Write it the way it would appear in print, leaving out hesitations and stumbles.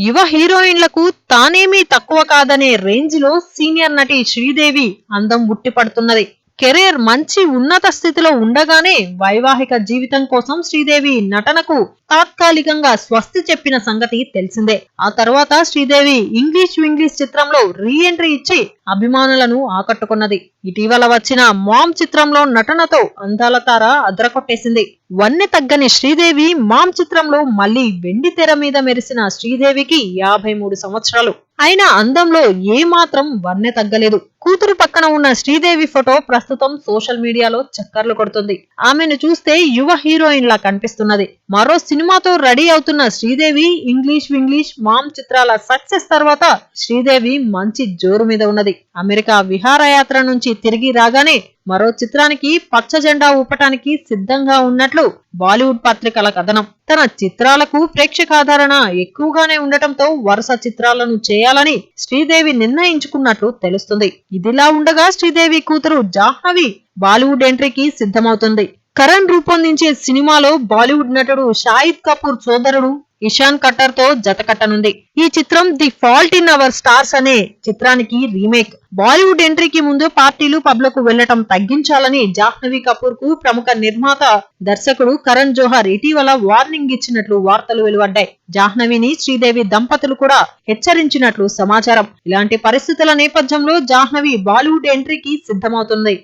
యువ హీరోయిన్లకు తానేమీ తక్కువ కాదనే రేంజ్ లో సీనియర్ నటి శ్రీదేవి అందం ఉట్టిపడుతున్నది. కెరీర్ మంచి ఉన్నత స్థితిలో ఉండగానే వైవాహిక జీవితం కోసం శ్రీదేవి నటనకు తాత్కాలికంగా స్వస్తి చెప్పిన సంగతి తెలిసిందే. ఆ తర్వాత శ్రీదేవి ఇంగ్లీష్ వింగ్లీష్ చిత్రంలో రీ ఎంట్రీ ఇచ్చి అభిమానులను ఆకట్టుకున్నది. ఇటీవల వచ్చిన మామ్ చిత్రంలో నటనతో అందాల తార అదరకొట్టేసింది. వన్నె తగ్గని శ్రీదేవి మామ్ చిత్రంలో మళ్లీ వెండి తెర మీద మెరిసిన శ్రీదేవికి 53 సంవత్సరాలు అయినా అందంలో ఏమాత్రం వన్నె తగ్గలేదు. కూతురు పక్కన ఉన్న శ్రీదేవి ఫోటో ప్రస్తుతం సోషల్ మీడియాలో చక్కర్లు కొడుతుంది. ఆమెను చూస్తే యువ హీరోయిన్ లా కనిపిస్తున్నది. మరో సినిమాతో రెడీ అవుతున్న శ్రీదేవి ఇంగ్లీష్ వింగ్లీష్ మామ్ చిత్రాల సక్సెస్ తర్వాత శ్రీదేవి మంచి జోరు మీద ఉన్నది. అమెరికా విహారయాత్ర నుంచి తిరిగి రాగానే మరో చిత్రానికి పచ్చ జెండా ఊపటానికి సిద్ధంగా ఉన్నట్లు బాలీవుడ్ పత్రికల కథనం. తన చిత్రాలకు ప్రేక్షకాదరణ ఎక్కువగానే ఉండటంతో వరుస చిత్రాలను చేయాలని శ్రీదేవి నిర్ణయించుకున్నట్లు తెలుస్తుంది. ఇదిలా ఉండగా శ్రీదేవి కూతురు జాహ్నవి బాలీవుడ్ ఎంట్రీకి సిద్ధమవుతుంది. కరణ్ రూపొందించే సినిమాలో బాలీవుడ్ నటుడు షాహిద్ కపూర్ సోదరుడు ఇషాన్ కట్టర్ తో జతకట్టనుంది. ఈ చిత్రం the fault in our stars అనే చిత్రానికి రీమేక్. బాలీవుడ్ ఎంట్రీకి ముందు పార్టీలు పబ్లకు వెళ్లటం తగ్గించాలని జాహ్నవి కపూర్ కు ప్రముఖ నిర్మాత దర్శకుడు కరణ్ జోహర్ ఇటీవల వార్నింగ్ ఇచ్చినట్లు వార్తలు వెలువడ్డాయి. జాహ్నవిని శ్రీదేవి దంపతులు కూడా హెచ్చరించినట్లు సమాచారం. ఇలాంటి పరిస్థితుల నేపథ్యంలో జాహ్నవి బాలీవుడ్ ఎంట్రీకి సిద్ధమవుతుంది.